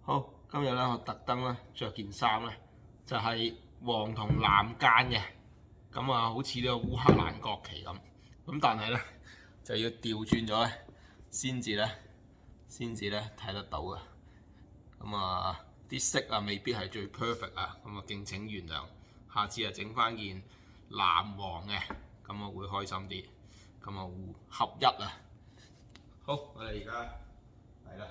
好，今日咧我特登咧着件衫咧，就係黃同藍間嘅，咁啊好似呢個烏克蘭國旗咁，咁但係咧就要調轉咗咧，先至咧睇得到嘅，咁啊啲色啊未必係最 perfect 啊，咁啊敬請原諒，下次啊整翻件藍黃嘅，咁我會開心啲，咁啊合一啊，好，我哋而家嚟啦。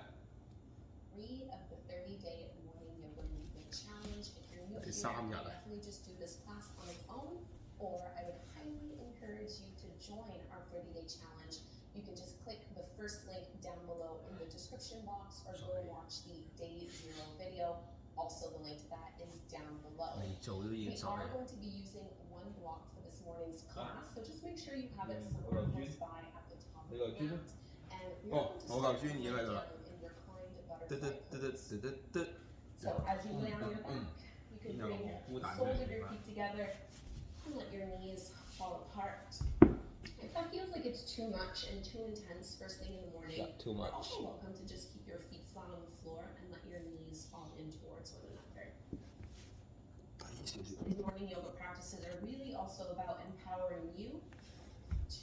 3 of the 30-day morning yoga movement challenge. If you're new here, 3 日 definitely just do this class on its own, or I would highly encourage you to join our 30-day challenge. You can just click the first link down below in the description box, or go watch the day 0 video. Also, the link to that is down below. We are going to be using one block for this morning's class, so just make sure you have it somewhere close by at the top of the mat. And we're going to start in reclined butterfly pose. So as you lay on your back, you can bring the soles of your feet together and let your knees fall apart. If that feels like it's too much and too intense first thing in the morning, you're also welcome to just keep your feet flat on the floor and let your knees fall in towards one another. These morning yoga practices are really also about empowering you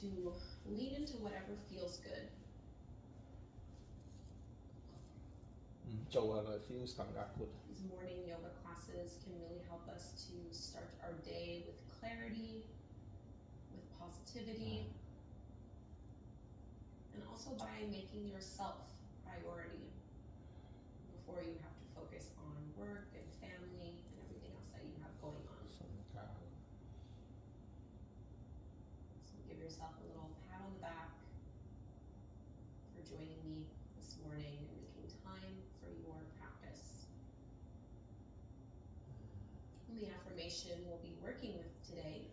to lean into whatever feels good. 做係咪 feels 更加 good？ These morning yoga classes can really help us to start our day with clarity, with positivity, and also by making yourself priority before you have to focus on work and family and everything else that you have going on. So give yourself a little pat on the back for joining me this morning and making time for your practice. And the affirmation we'll be working with today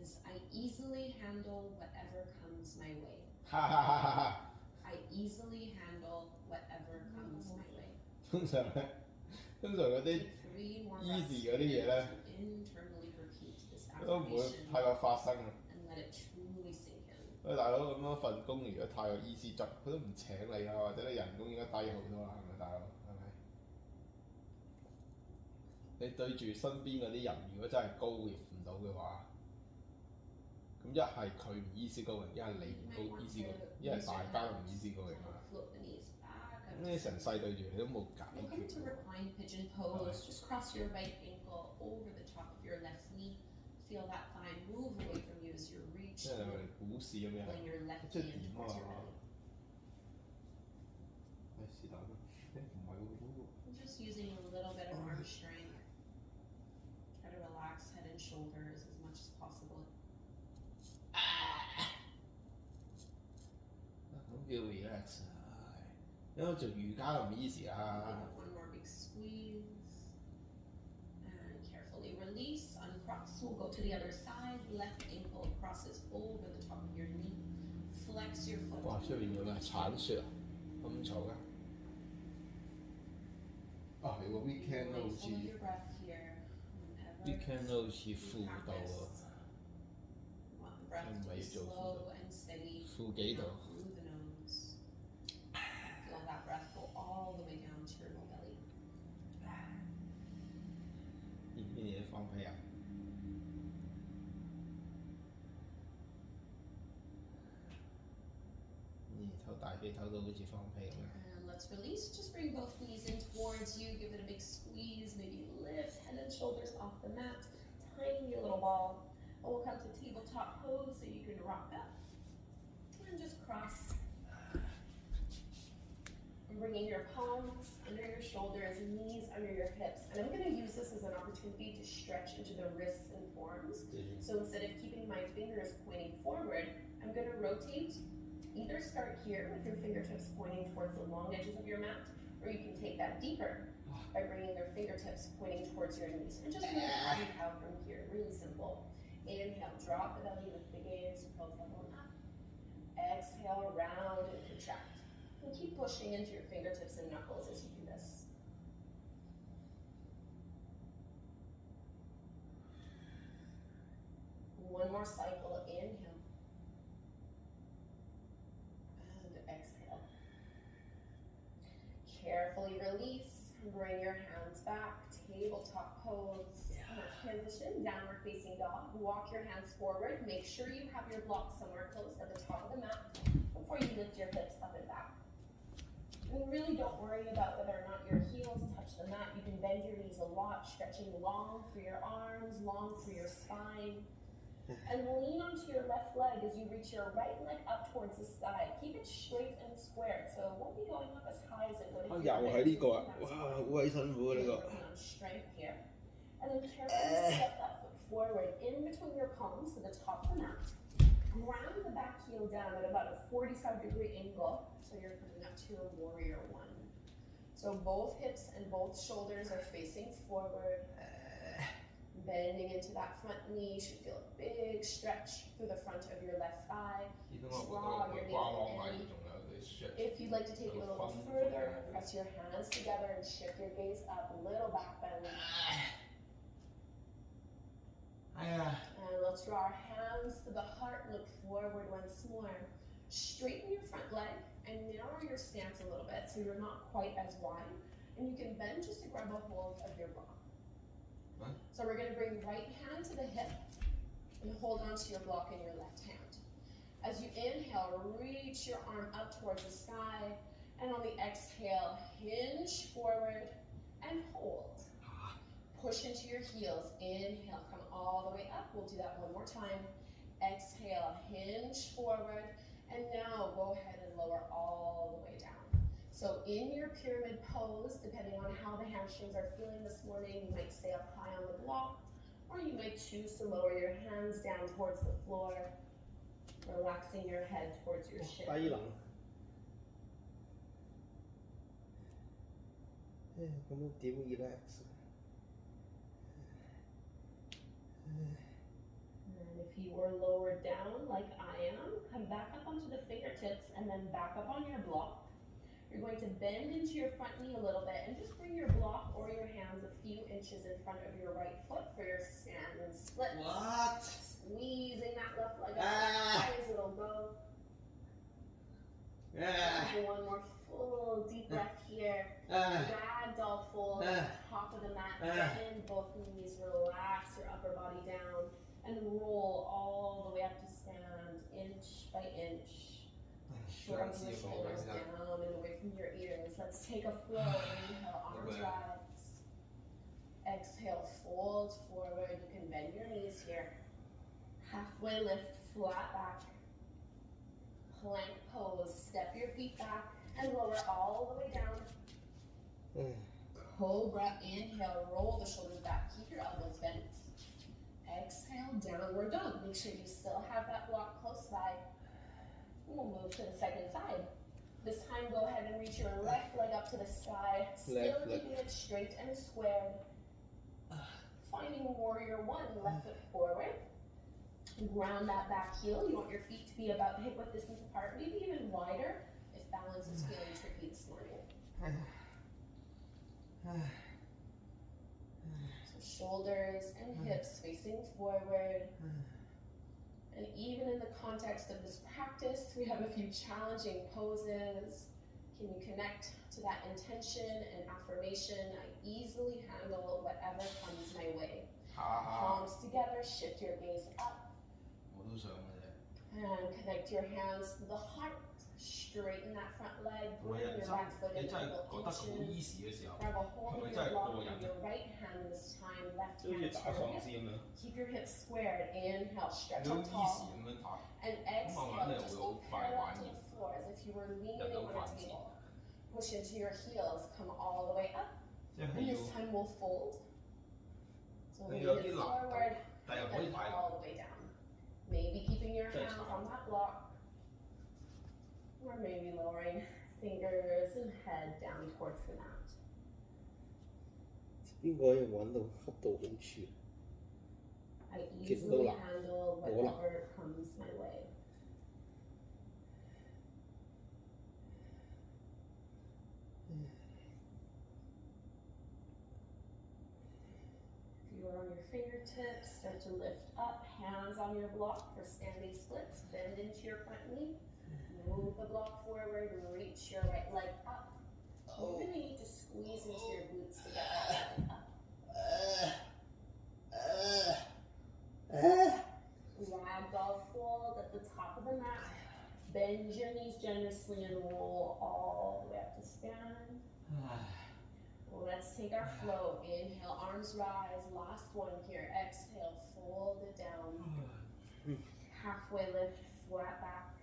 is I easily handle whatever comes my way. I easily handle whatever comes my way. 通常嗰啲 easy 嗰啲嘢咧，都唔會太過發生嘅。喂，大佬咁樣份工如果太過 easy 做，佢都唔請你啊，或者你人工應該低好多啦，係咪大佬？係咪？你對住身邊嗰啲人，如果真係高 with 唔到嘅話，咁一係佢唔 easy going， 一係你唔高 easy going， 一係大家都唔 easy going 啊！咁你成世對住你都冇解決。Welcome to reclined pigeon pose. Just cross your right ankle over the top of your left knee. Feel that thigh move away from you as you reach. 即係我哋股市咁樣，即係點啊？是但啦，唔係喎。I'm just using a little bit of arm strength. Try to relax head and shoulders as much as possible. 咁叫 relax 啊！因為做瑜伽就唔 easy 啊。One more big squeeze. And carefully release. Uncross. We'll go to the other side. Left ankle crosses over the top of your knee. Flex your foot. 哇！出面有咩鏟雪啊？咁嘈嘅？啊係喎 ，weekend 都好似 weekend 都好似負到喎。唔係要做負幾度？ Feel that breath go all the way down to your low belly. 邊嘢放屁啊？唞大氣唞到好似放屁咁樣。And let's release. Just bring both knees in towards you. Give it a big squeeze. Maybe lift head and shoulders off the mat. Tiny little ball. And we'll come to tabletop pose so you can rock up. And just cross. And bringing your palms under your shoulders, knees under your hips. And I'm going to use this as an opportunity to stretch into the wrists and forearms. So instead of keeping my fingers pointing forward, I'm going to rotate. Either start here with your fingertips pointing towards the long edges of your mat, or you can take that deeper by bringing your fingertips pointing towards your knees. And just move body cow from here, really simple. Inhale, drop the belly, lift the gaze, curl tailbone up. Exhale, round and contract. And keep pushing into your fingertips and knuckles as you do this. One more cycle, inhale. And exhale. Carefully Gently release, bring your hands back, tabletop pose. Let's transition, downward facing dog. Walk your hands forward. Make sure you have your block somewhere close at the top of the mat before you lift your hips up and back. And really don't worry about whether or not your heels touch the mat. You can bend your knees a lot, stretching long through your arms, long through your spine. And lean onto your left leg as you reach your right leg up towards the sky. Keep it straight and squared, so it won't be going up as high as it would if you 又係呢個啊！哇，好鬼辛苦啊呢個。 working on strength here. And then carefully step that foot forward in between your palms to the top of the mat. Ground the back heel down at about a 45-degree angle, so you're coming up to a warrior one. So both hips and both shoulders are facing forward. Bending into that front knee, you should feel a big stretch through the front of your left thigh. Draw your knee in. If you'd like to take it a little further, press your hands together and shift your gaze up, a little back bend. And let's draw our hands to the heart, look forward once more. Straighten your front leg and narrow your stance a little bit so you're not quite as wide. And you can bend just to grab a hold of your block. So we're going to bring right hand to the hip and hold onto your block in your left hand. As you inhale, reach your arm up towards the sky. And on the exhale, hinge forward and hold. Push into your heels. Inhale, come all the way up. We'll do that one more time. Exhale, hinge forward. And now go ahead and lower all the way down. So in your pyramid pose, depending on how the hamstrings are feeling this morning, you might stay up high on the block, or you might choose to lower your hands down towards the floor, relaxing your head towards your shin. 低能。咁樣點 relax？ And if you were lowered down like I am, come back up onto the fingertips and then back up on your block. You're going to bend into your front knee a little bit and just bring your block or your hands a few inches in front of your right foot for your stand and split. What? Squeezing that left leg up as high as it'll go. One more full deep breath here. Ragdoll fold, top of the mat, bend both knees, relax your upper body down, and roll all the way up to stand, inch by inch. Shorten the shoulders down and away from your ears. Let's take a flow. Inhale, arms rise. Exhale, fold forward. You can bend your knees here. Halfway lift, flat back. Plank pose. Step your feet back and lower all the way down. Cobra, inhale, roll the shoulders back. Keep your elbows bent. Exhale, downward dog. Make sure you still have that block close by. We'll move to the second side. This time, go ahead and reach your left leg up to the sky, still keeping it straight and squared. Finding warrior one, left foot forward. Ground that back heel. You want your feet to be about hip width distance apart, maybe even wider if balance is feeling tricky this morning. So shoulders and hips facing forward. And even in the context of this practice, we have a few challenging poses. Can you connect to that intention and affirmation? I easily handle whatever comes my way. Palms together, shift your gaze up. And connect your hands to the heart. Straighten that front leg, bring your back foot into rotation. Grab a hold of your block in your right hand this time, left hand turn. Keep your hips squared. Inhale, stretch up tall. And exhale, just go parallel to the floor as if you were leaning on a table. Push into your heels, come all the way up. And this time we'll fold. So lean it forward and all the way down. Maybe keeping your hands on that block. Or maybe lowering fingers and head down towards the mat. 邊個可以揾到恰到好處？ I easily handle whatever comes my way. If you are on your fingertips, start to lift up, hands on your block for standing splits. Bend into your front knee. Move the block forward, reach your right leg up. You're going to need to into your glutes to get that belly up. Ragdoll fold at the top of the mat. Bend your knees generously and roll all the way up to stand. Let's take our flow. Inhale, arms rise. Last one here. Exhale, fold it down. Halfway lift, flat back.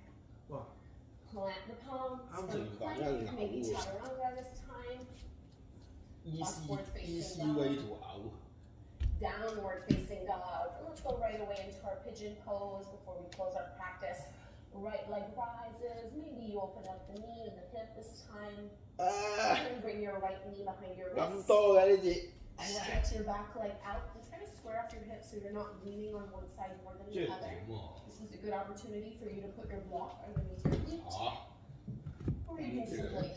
Plant the palms. From plank, maybe chaturanga this time. Easy way to 嘔。 Downward facing dog. Let's go right away into our pigeon pose before we close our practice. Right leg rises. Maybe you open up the knee and the hip this time. And bring your right knee behind your wrist. 咁多嘅呢節。 Stretch your back leg out and try to square off your hips so you're not leaning on one side more than the other. This is a good opportunity for you to put your block underneath your feet. Or you can simply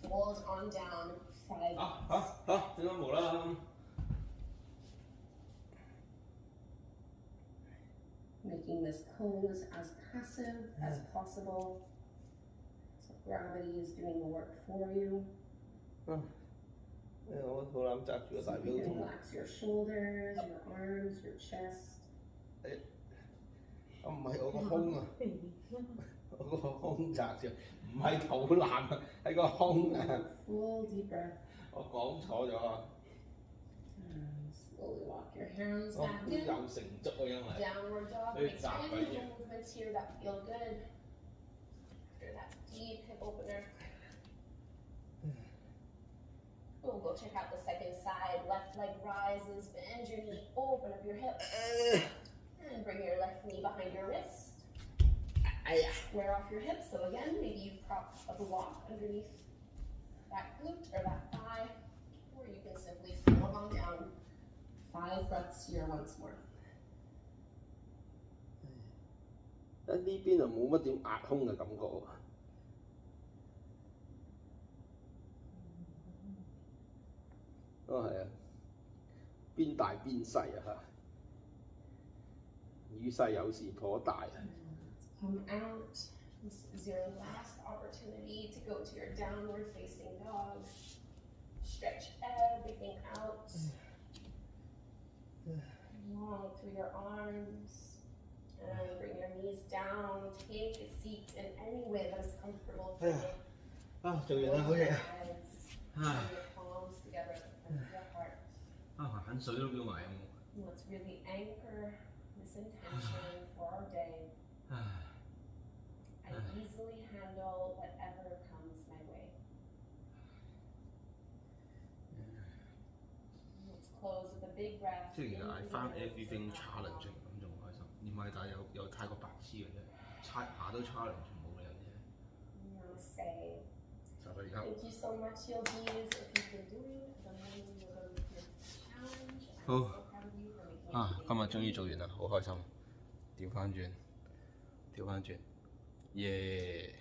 fold on down 5 minutes. 點解無啦啦？ Making this pose as passive as possible. So gravity is doing the work for you. 我肚腩扎住個大 So 髀 you 好 can 痛。 relax your shoulders, your arms, your chest. 唔係我個胸啊，我個胸扎住，唔係肚腩啊，係個胸啊。 Full deep breath. 我講錯咗啊！ And slowly walk your hands 我 back 都 in. 有成竹啊，因為 Downward dog. Very Make soft, any right? movements here that feel good. After that deep hip opener. We'll go check out the second side. Left leg rises. Bend your knee. Open up your hip. And bring your left knee behind your wrist. Square off your hips. So again, maybe you prop a block underneath that glute or that thigh. Or you can simply fold on down. 5 breaths here once more. 喺呢邊就冇乜點壓胸嘅感覺喎。係啊，邊大邊細啊嚇，與勢有時頗大啊。 Come out. This is your last opportunity to go to your downward facing dog. Stretch everything out. Long through your arms. And bring your knees down. Take a seat in any way that is comfortable for you. 做完啦，好嘢啊！ Bring your palms together at the front of your heart. 眼水都飆埋咁。 Let's really anchor this intention for our day. I easily handle whatever comes my way. Let's close with a big breath. 即係其實 I found everything challenging 咁就好開心，唔係但係又太過白痴嘅啫，下都 challenge 冇理由啫。 Namaste. 就係而家。 Thank you so much, yogis. If you've been doing the morning yoga with your challenge, I'm 好 so proud of you for making it. 今日終於做完啦，好開心。調翻轉，耶！